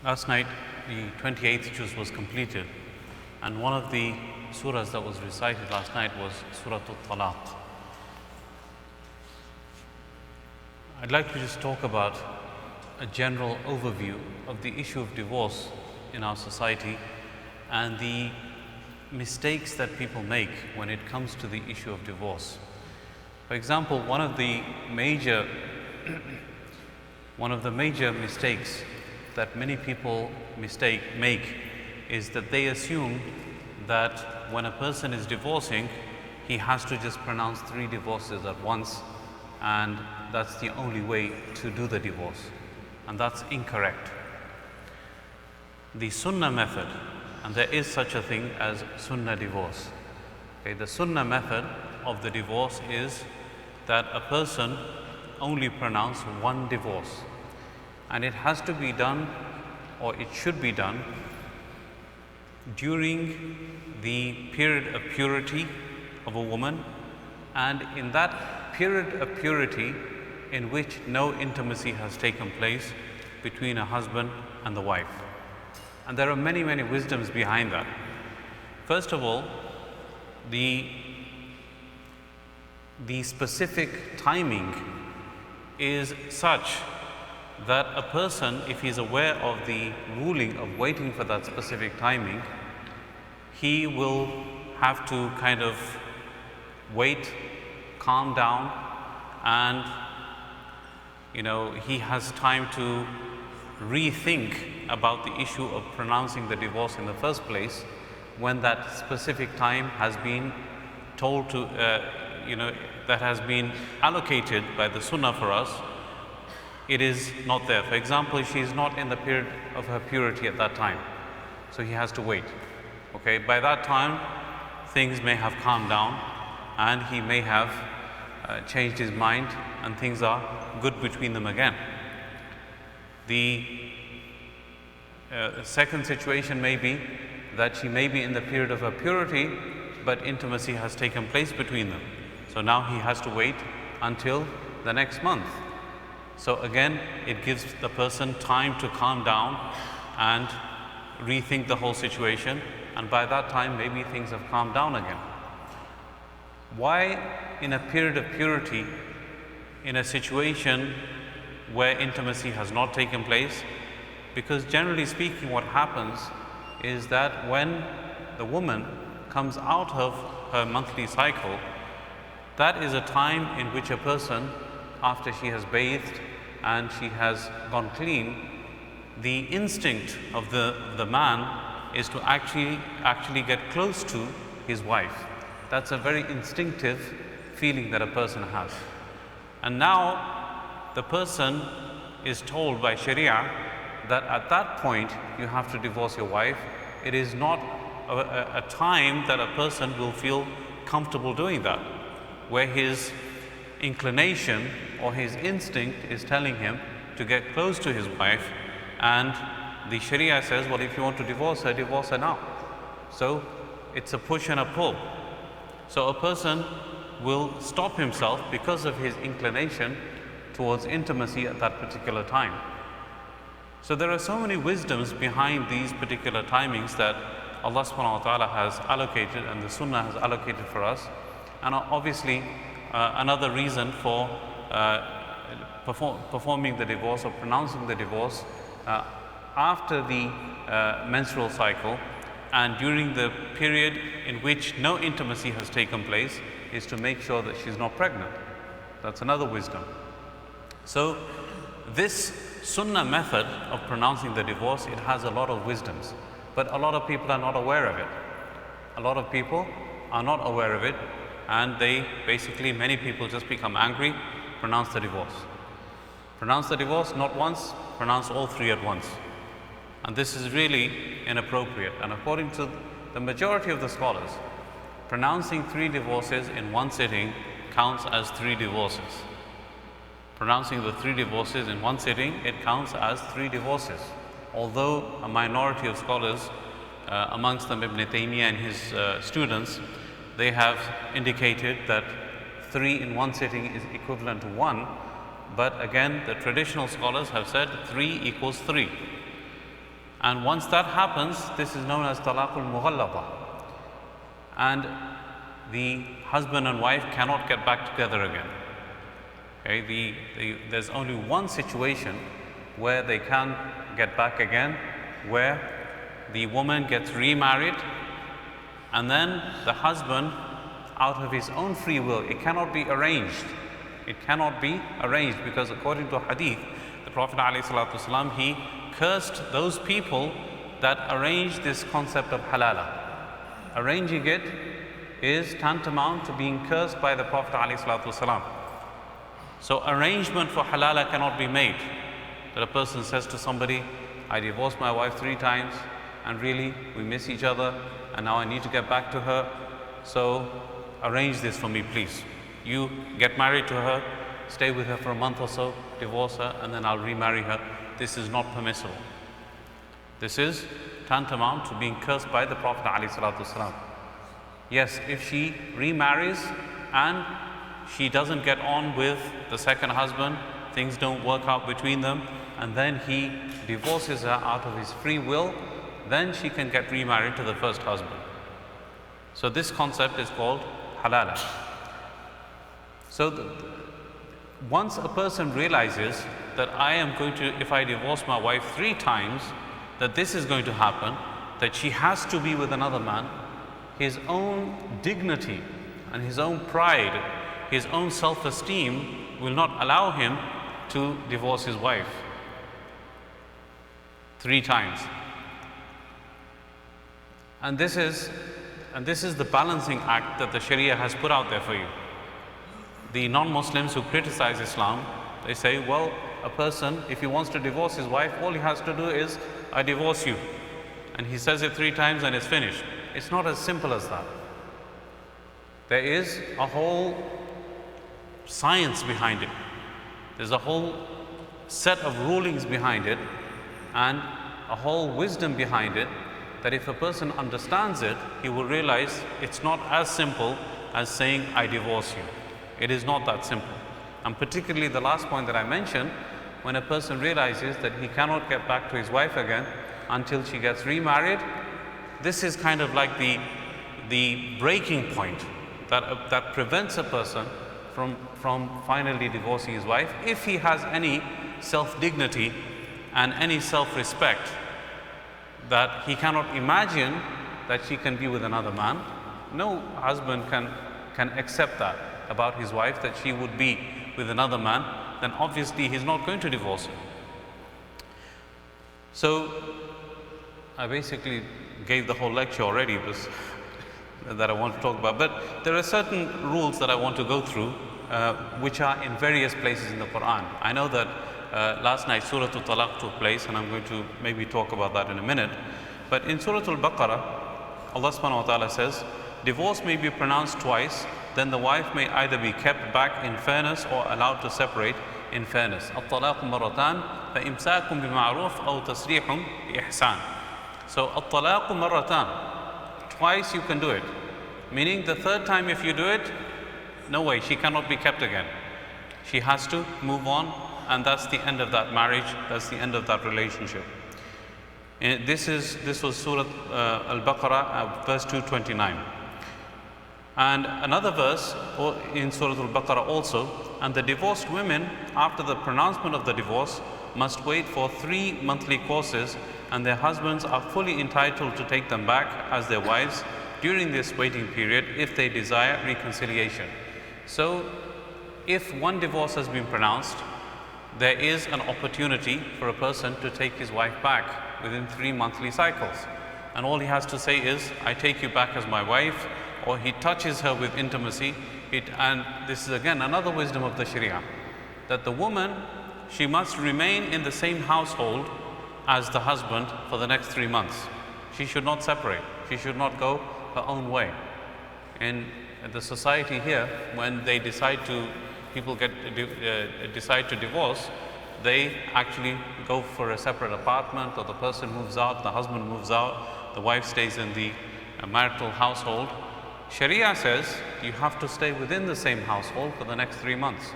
Last night, the 28th juz was completed, and one of the surahs that was recited last night was Surah Al-Talaq. I'd like to just talk about a general overview of the issue of divorce in our society and the mistakes that people make when it comes to the issue of divorce. For example, one of the major mistakes that many people make is that they assume that when a person is divorcing, he has to just pronounce 3 divorces at once, and that's the only way to do the divorce. And that's incorrect. The Sunnah method, and there is such a thing as Sunnah divorce. Okay, the Sunnah method of the divorce is that a person only pronounce 1 divorce, and it has to be done, or it should be done, during the period of purity of a woman, and in that period of purity in which no intimacy has taken place between a husband and the wife. And there are many wisdoms behind that. First of all, the specific timing is such that a person, if he is aware of the ruling of waiting for that specific timing, he will have to kind of wait, calm down, and he has time to rethink about the issue of pronouncing the divorce in the first place when that specific time has been told to that has been allocated by the Sunnah for us. It is not there. For example, she is not in the period of her purity at that time, so he has to wait. Okay, by that time things may have calmed down and he may have changed his mind and things are good between them again. The second situation may be that she may be in the period of her purity, but intimacy has taken place between them. So now he has to wait until the next month. So again, it gives the person time to calm down and rethink the whole situation, and by that time maybe things have calmed down again. Why in a period of purity, in a situation where intimacy has not taken place? Because generally speaking, what happens is that when the woman comes out of her monthly cycle, that is a time in which a person, after she has bathed and she has gone clean, the instinct of the man is to actually get close to his wife. That's a very instinctive feeling that a person has. And now the person is told by Sharia that at that point you have to divorce your wife. It is not a time that a person will feel comfortable doing that, where his inclination or his instinct is telling him to get close to his wife, and the Sharia says, well, if you want to divorce her now. So it's a push and a pull. So a person will stop himself because of his inclination towards intimacy at that particular time. So there are so many wisdoms behind these particular timings that Allah subhanahu wa ta'ala has allocated and the Sunnah has allocated for us. And obviously another reason for performing the divorce or pronouncing the divorce after the menstrual cycle and during the period in which no intimacy has taken place is to make sure that she's not pregnant. That's another wisdom. So this Sunnah method of pronouncing the divorce, it has a lot of wisdoms, but a lot of people are not aware of it. A lot of people are not aware of it, and many people just become angry, pronounce the divorce. Pronounce the divorce not once, pronounce all 3 at once. And this is really inappropriate. And according to the majority of the scholars, pronouncing 3 divorces in one sitting counts as 3 divorces. Pronouncing the 3 divorces in one sitting, it counts as 3 divorces. Although a minority of scholars, amongst them Ibn Taymiyyah and his students, they have indicated that 3 in one sitting is equivalent to 1, but again the traditional scholars have said 3 equals 3. And once that happens, this is known as talaqul mughallaba. And the husband and wife cannot get back together again. Okay, there's only one situation where they can get back again, where the woman gets remarried, and then the husband, out of his own free will, it cannot be arranged. It cannot be arranged, because according to a hadith, the Prophet ﷺ, he cursed those people that arranged this concept of halala. Arranging it is tantamount to being cursed by the Prophet ﷺ. So arrangement for halala cannot be made. That a person says to somebody, I divorced my wife 3 times, and really we miss each other, and now I need to get back to her, so arrange this for me, please. You get married to her, stay with her for a month or so, divorce her, and then I'll remarry her. This is not permissible. This is tantamount to being cursed by the Prophet ﷺ. Yes, if she remarries and she doesn't get on with the second husband, things don't work out between them, and then he divorces her out of his free will, then she can get remarried to the first husband. So this concept is called halala. So once a person realizes that I am going to, if I divorce my wife 3 times, that this is going to happen, that she has to be with another man, his own dignity and his own pride, his own self-esteem will not allow him to divorce his wife 3 times. And this is the balancing act that the Sharia has put out there for you. The non-Muslims who criticize Islam, they say, well, a person, if he wants to divorce his wife, all he has to do is, I divorce you. And he says it 3 times and it's finished. It's not as simple as that. There is a whole science behind it. There's a whole set of rulings behind it, and a whole wisdom behind it, that if a person understands it, he will realize it's not as simple as saying, I divorce you. It is not that simple. And particularly the last point that I mentioned, when a person realizes that he cannot get back to his wife again until she gets remarried, this is kind of like the breaking point that prevents a person from finally divorcing his wife, if he has any self-dignity and any self-respect, that he cannot imagine that she can be with another man. No husband can accept that about his wife, that she would be with another man, then obviously he's not going to divorce her. So I basically gave the whole lecture already that I want to talk about, but there are certain rules that I want to go through which are in various places in the Quran. I know that last night Surah Al-Talaq took place, and I'm going to maybe talk about that in a minute, but in Surah Al-Baqarah, Allah subhanahu wa ta'ala says, divorce may be pronounced twice, then the wife may either be kept back in fairness or allowed to separate in fairness. الطلاق مرتان فإمساك بمعروف أو تسريح بإحسان. So الطلاق مرتان, twice you can do it, meaning the 3rd time if you do it, no way, she cannot be kept again. She has to move on, and that's the end of that marriage, that's the end of that relationship. And this was Surah Al-Baqarah, verse 229. And another verse in Surah Al-Baqarah also, and the divorced women, after the pronouncement of the divorce, must wait for 3 monthly courses, and their husbands are fully entitled to take them back as their wives during this waiting period if they desire reconciliation. So if one divorce has been pronounced, there is an opportunity for a person to take his wife back within 3 monthly cycles. And all he has to say is, I take you back as my wife, or he touches her with intimacy. And this is again another wisdom of the Sharia, that the woman, she must remain in the same household as the husband for the next 3 months. She should not separate. She should not go her own way. In the society here, when they decide to divorce, they actually go for a separate apartment, or the person moves out, the husband moves out, the wife stays in the marital household. Sharia says you have to stay within the same household for the next 3 months.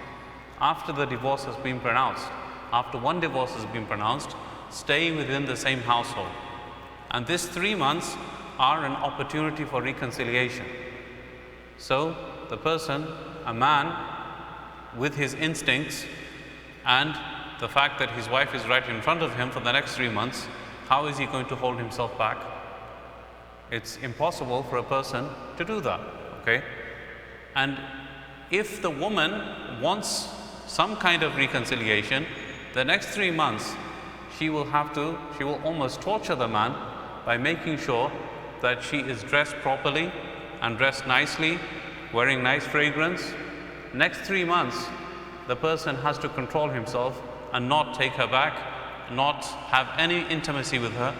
After the divorce has been pronounced, after one divorce has been pronounced, stay within the same household. And these 3 months are an opportunity for reconciliation. So the person, a man with his instincts and the fact that his wife is right in front of him for the next 3 months, how is he going to hold himself back? It's impossible for a person to do that, okay? And if the woman wants some kind of reconciliation, the next 3 months she will almost torture the man by making sure that she is dressed properly and dressed nicely, wearing nice fragrance. Next 3 months, the person has to control himself and not take her back, not have any intimacy with her,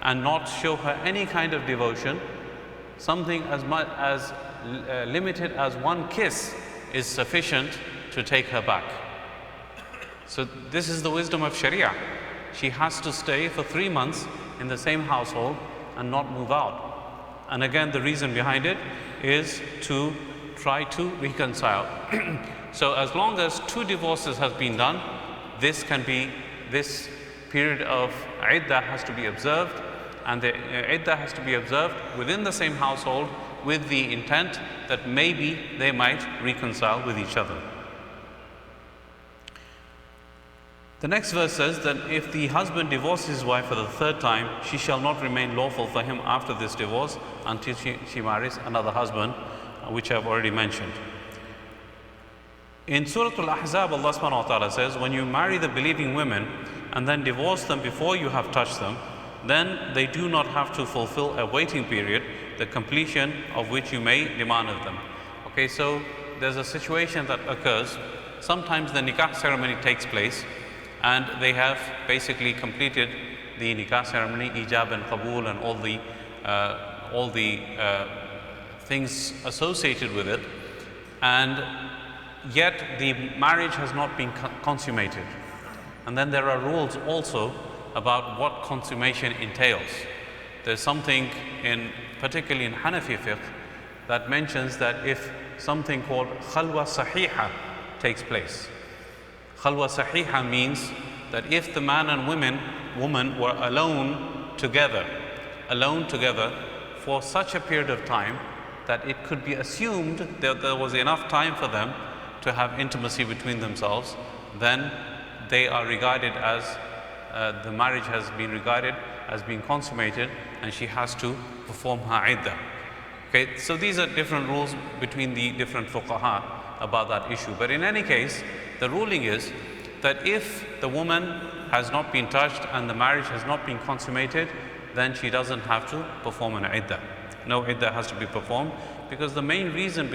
and not show her any kind of devotion. Something as limited as one kiss is sufficient to take her back. So this is the wisdom of Sharia. She has to stay for 3 months in the same household and not move out. And again, the reason behind it is to try to reconcile. So as long as 2 divorces has been done, this period of iddah has to be observed, and the iddah has to be observed within the same household with the intent that maybe they might reconcile with each other. The next verse says that if the husband divorces his wife for the 3rd time, she shall not remain lawful for him after this divorce until she marries another husband, which I have already mentioned. In Surah Al-Ahzab, Allah subhanahu wa ta'ala says, when you marry the believing women and then divorce them before you have touched them, then they do not have to fulfill a waiting period, the completion of which you may demand of them. Okay, so there's a situation that occurs. Sometimes the nikah ceremony takes place and they have basically completed the nikah ceremony, ijab and qabul and all the things associated with it, and yet the marriage has not been consummated. And then there are rules also about what consummation entails. There's something particularly in Hanafi fiqh that mentions that if something called khalwa sahiha takes place. Khalwa sahiha means that if the man and woman were alone together for such a period of time that it could be assumed that there was enough time for them to have intimacy between themselves, then they are regarded as the marriage has been regarded as being consummated, and she has to perform her iddah. Okay, so these are different rules between the different fuqaha about that issue. But in any case, the ruling is that if the woman has not been touched and the marriage has not been consummated, then she doesn't have to perform an iddah. No iddah has to be performed, because the main reason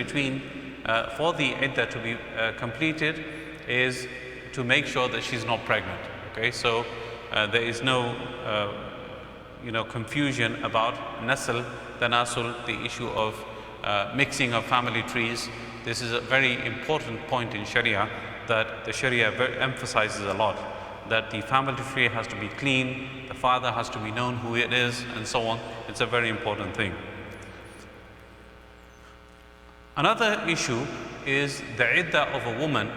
for the iddah to be completed is to make sure that she's not pregnant. Okay, so there is no confusion about nasl, tanasul, the issue of mixing of family trees. This is a very important point in Sharia that the Sharia emphasizes a lot, that the family tree has to be clean, the father has to be known who it is, and so on. It's a very important thing. Another issue is the iddah of a woman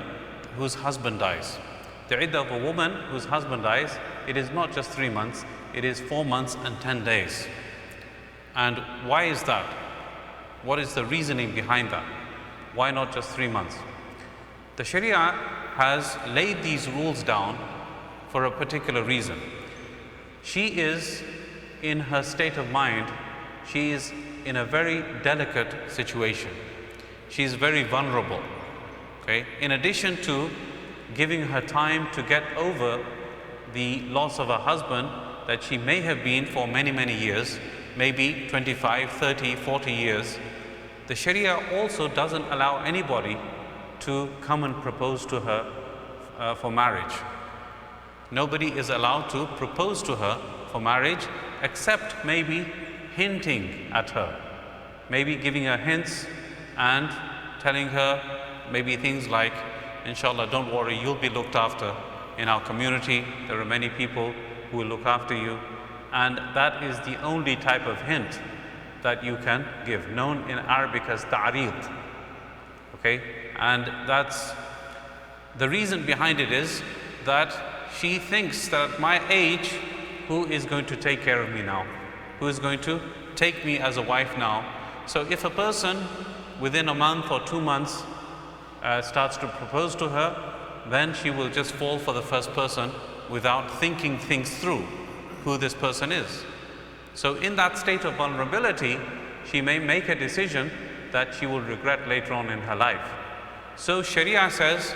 whose husband dies. The iddah of a woman whose husband dies, it is not just 3 months, it is 4 months and 10 days. And why is that? What is the reasoning behind that? Why not just 3 months? The Sharia has laid these rules down for a particular reason. She is in her state of mind, she is in a very delicate situation. She is very vulnerable. Okay? In addition to giving her time to get over the loss of her husband that she may have been for many, many years, maybe 25, 30, 40 years, the Sharia also doesn't allow anybody to come and propose to her for marriage. Nobody is allowed to propose to her for marriage except maybe hinting at her, maybe giving her hints and telling her maybe things like, inshallah, don't worry, you'll be looked after in our community. There are many people who will look after you. And that is the only type of hint that you can give, known in Arabic as ta'arid. Okay? And that's the reason behind it is that she thinks that at my age, who is going to take care of me now? Who is going to take me as a wife now? So if a person within a month or 2 months starts to propose to her, then she will just fall for the first person without thinking things through, who this person is. So in that state of vulnerability, she may make a decision that she will regret later on in her life. So Sharia says,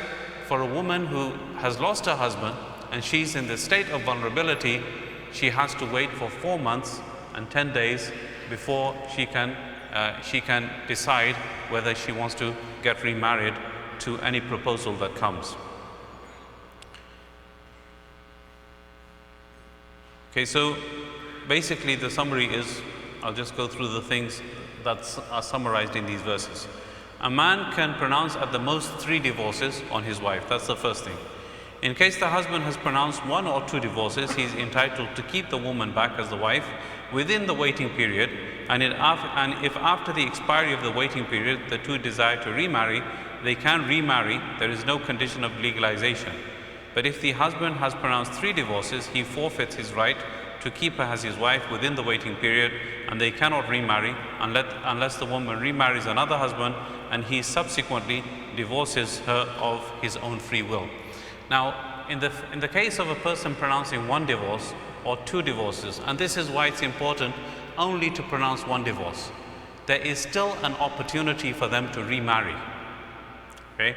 for a woman who has lost her husband and she's in the state of vulnerability, she has to wait for 4 months and 10 days before she can decide whether she wants to get remarried to any proposal that comes. Okay, so basically the summary is, I'll just go through the things that are summarized in these verses. A man can pronounce at the most 3 divorces on his wife. That's the first thing. In case the husband has pronounced 1 or 2 divorces, he is entitled to keep the woman back as the wife within the waiting period, and if after the expiry of the waiting period the two desire to remarry, they can remarry. There is no condition of legalization. But if the husband has pronounced 3 divorces, he forfeits his right to keep her as his wife within the waiting period, and they cannot remarry unless the woman remarries another husband and he subsequently divorces her of his own free will. Now, in the case of a person pronouncing 1 divorce or 2 divorces, and this is why it's important only to pronounce 1 divorce, there is still an opportunity for them to remarry. Okay?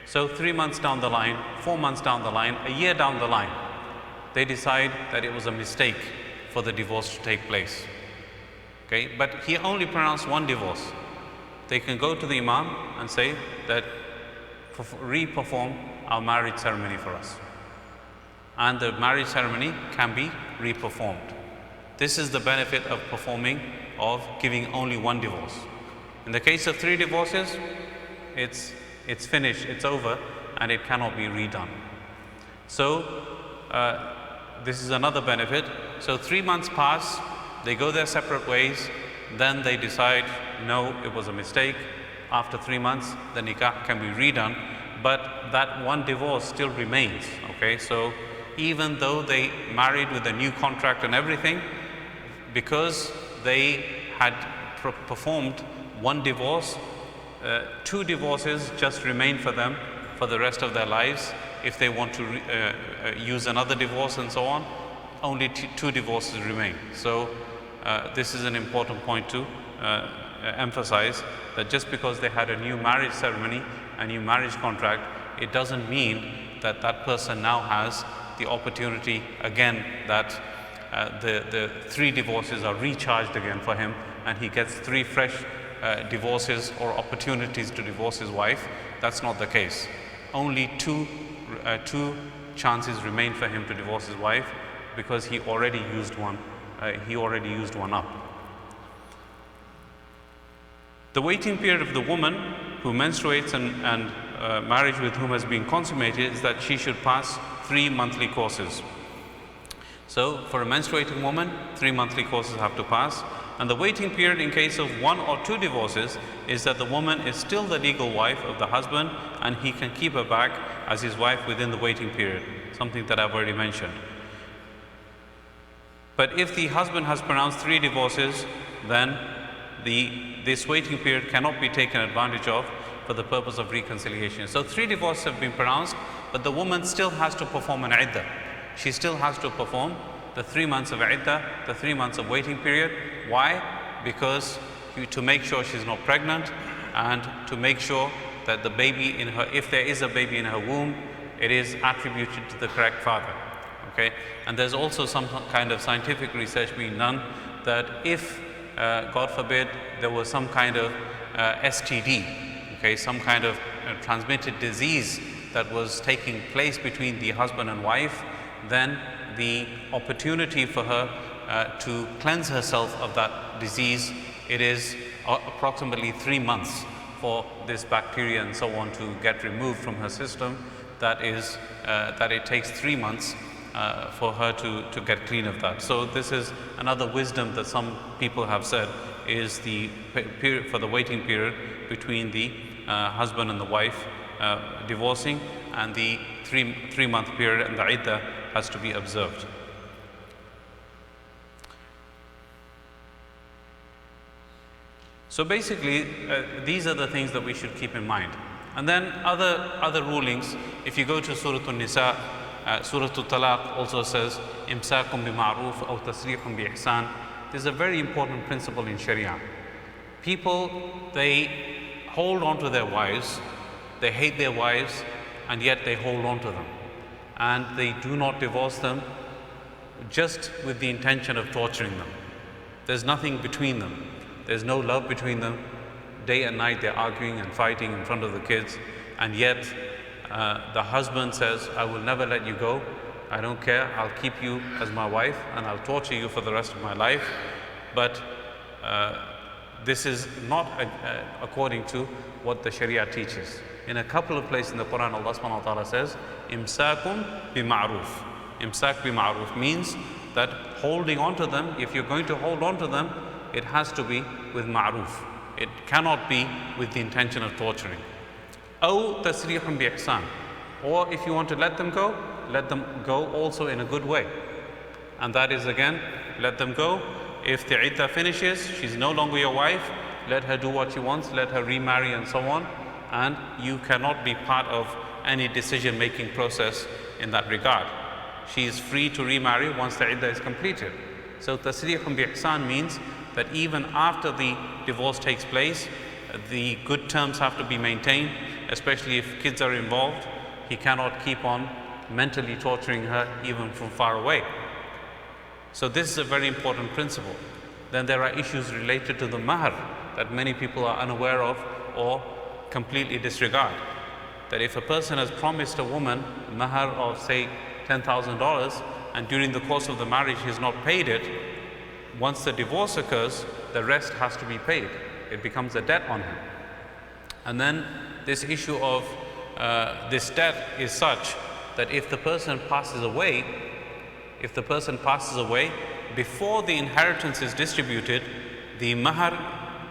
So 3 months down the line, 4 months down the line, a year down the line, they decide that it was a mistake for the divorce to take place. Okay? But he only pronounced 1 divorce. They can go to the Imam and say that re-perform our marriage ceremony for us. And the marriage ceremony can be re-performed. This is the benefit of giving only 1 divorce. In the case of 3 divorces, it's finished, it's over, and it cannot be redone. So this is another benefit. So 3 months pass, they go their separate ways, then they decide, no, it was a mistake. After 3 months, the nikah can be redone, but that 1 divorce still remains. Okay, so even though they married with a new contract and everything, because they had performed 1 divorce, 2 divorces just remain for them for the rest of their lives. If they want to use another divorce and so on, only 2 divorces remain. So this is an important point to emphasize, that just because they had a new marriage ceremony, a new marriage contract, it doesn't mean that that person now has the opportunity again that the 3 divorces are recharged again for him, and he gets 3 fresh divorces or opportunities to divorce his wife. That's not the case. Only two chances remain for him to divorce his wife, because he already used one. Up. The waiting period of the woman who menstruates and marriage with whom has been consummated is that she should pass 3 monthly courses. So for a menstruating woman, 3 monthly courses have to pass. And the waiting period in case of 1 or 2 divorces is that the woman is still the legal wife of the husband, and he can keep her back as his wife within the waiting period, something that I've already mentioned. But if the husband has pronounced 3 divorces, then this waiting period cannot be taken advantage of for the purpose of reconciliation. So 3 divorces have been pronounced, but the woman still has to perform an iddah. She still has to perform the 3 months of iddah, the 3 months of waiting period. Why? Because to make sure she's not pregnant, and to make sure that the baby in her, if there is a baby in her womb, it is attributed to the correct father. Okay? And there's also some kind of scientific research being done that if, God forbid, there was some kind of STD, okay, some kind of transmitted disease that was taking place between the husband and wife, then the opportunity for her to cleanse herself of that disease, it is approximately 3 months for this bacteria and so on to get removed from her system. That it takes 3 months for her to get clean of that. So this is another wisdom that some people have said, is the period for the waiting period between the husband and the wife divorcing, and the 3 month period and the iddah has to be observed. So basically, these are the things that we should keep in mind. And then other rulings, if you go to Surah An-Nisa, Surah Al-Talaq also says, Imsakum bi-ma'ruf aw tasrihum bi-ihsan. This is a very important principle in Sharia. People, they hold on to their wives, they hate their wives, and yet they hold on to them. And they do not divorce them just with the intention of torturing them. There's nothing between them. There's no love between them. Day and night they're arguing and fighting in front of the kids, and yet the husband says, I will never let you go. I don't care. I'll keep you as my wife and I'll torture you for the rest of my life. But this is not according to what the Sharia teaches. In a couple of places in the Quran, Allah subhanahu wa ta'ala says, Imsakum bi-ma'ruf. Imsak bi-ma'ruf means that holding on to them, if you're going to hold on to them, it has to be with ma'ruf. It cannot be with the intention of torturing. Aw tasrihum bi-ihsan. Or if you want to let them go also in a good way. And that is again, let them go. If the iddah finishes, she's no longer your wife, let her do what she wants, let her remarry and so on. And you cannot be part of any decision-making process in that regard. She is free to remarry once the iddah is completed. So tasrihum bi-ihsan means that even after the divorce takes place, the good terms have to be maintained, especially if kids are involved. He cannot keep on mentally torturing her even from far away. So this is a very important principle. Then there are issues related to the mahar that many people are unaware of or completely disregard. That if a person has promised a woman mahar of say $10,000 and during the course of the marriage he has not paid it, once the divorce occurs, the rest has to be paid. It becomes a debt on him. And then this issue of this debt is such that if the person passes away, before the inheritance is distributed, the mahar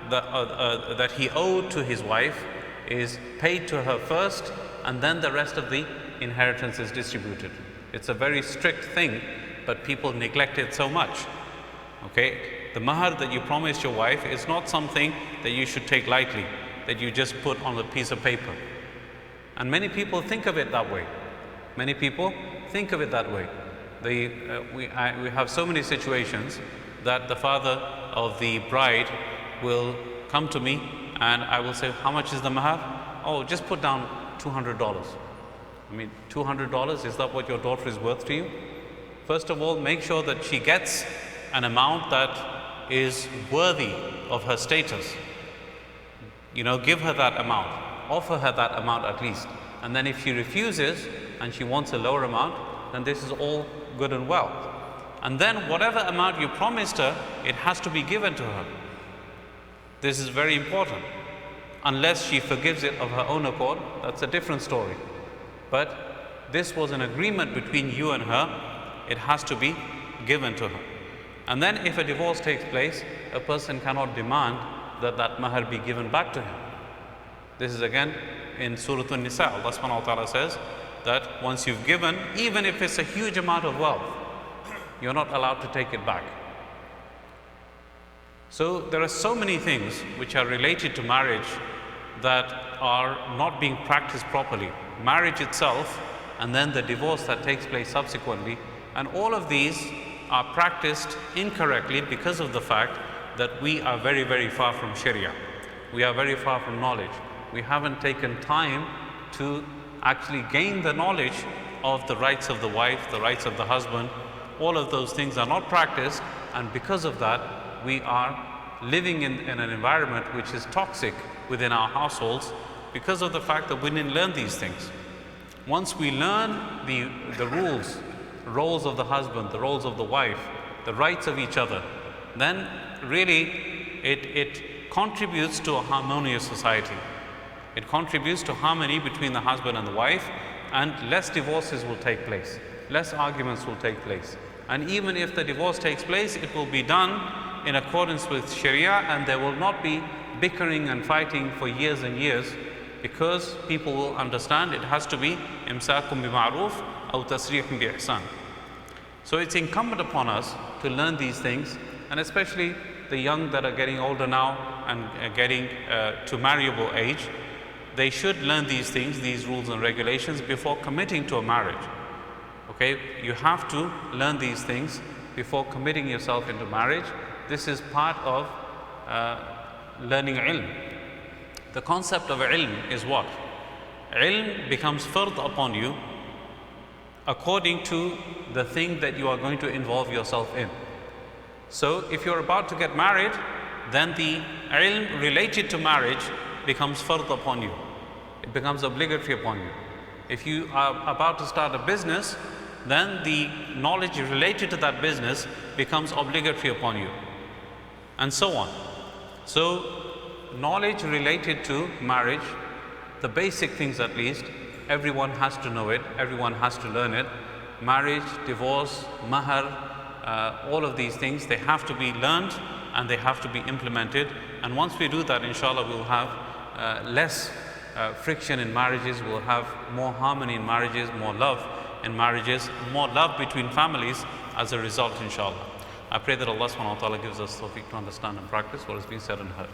that he owed to his wife is paid to her first, and then the rest of the inheritance is distributed. It's a very strict thing, but people neglect it so much. Okay, the mahar that you promised your wife is not something that you should take lightly, that you just put on a piece of paper. And many people think of it that way. We have so many situations that the father of the bride will come to me and I will say, how much is the mahar? Oh, just put down $200. I mean, $200, is that what your daughter is worth to you? First of all, make sure that she gets an amount that is worthy of her status. Give her that amount, offer her that amount at least. And then if she refuses and she wants a lower amount, then this is all good and well. And then whatever amount you promised her, it has to be given to her. This is very important. Unless she forgives it of her own accord, that's a different story. But this was an agreement between you and her, it has to be given to her. And then if a divorce takes place, a person cannot demand that that mahar be given back to him. This is again in Surah An-Nisa. Allah subhanahu wa ta'ala says that once you've given, even if it's a huge amount of wealth, you're not allowed to take it back. So there are so many things which are related to marriage that are not being practiced properly. Marriage itself, and then the divorce that takes place subsequently, and all of these are practiced incorrectly because of the fact that we are very, very far from Sharia. We are very far from knowledge. We haven't taken time to actually gain the knowledge of the rights of the wife, the rights of the husband. All of those things are not practiced, and because of that, we are living in an environment which is toxic within our households because of the fact that we didn't learn these things. Once we learn the roles of the husband, the roles of the wife, the rights of each other, then really it contributes to a harmonious society. It contributes to harmony between the husband and the wife, and less divorces will take place, less arguments will take place. And even if the divorce takes place, it will be done in accordance with Sharia, and there will not be bickering and fighting for years and years, because people will understand it has to be imsakum bi-ma'ruf aw tasrihum bi-ihsan. So it's incumbent upon us to learn these things, and especially the young that are getting older now and getting to marriable age, they should learn these things, these rules and regulations before committing to a marriage. Okay, you have to learn these things before committing yourself into marriage. This is part of learning ilm. The concept of ilm is what? Ilm becomes fard upon you according to the thing that you are going to involve yourself in. So if you're about to get married, then the ilm related to marriage becomes fard upon you. It becomes obligatory upon you. If you are about to start a business, then the knowledge related to that business becomes obligatory upon you, and so on. So knowledge related to marriage, the basic things at least, everyone has to know it, everyone has to learn it. Marriage, divorce, mahar, all of these things, they have to be learned and they have to be implemented. And once we do that, inshallah, we'll have less friction in marriages, we'll have more harmony in marriages, more love in marriages, more love between families as a result, inshallah. I pray that Allah subhanahu wa ta'ala gives us tawfiq to understand and practice what has been said and heard.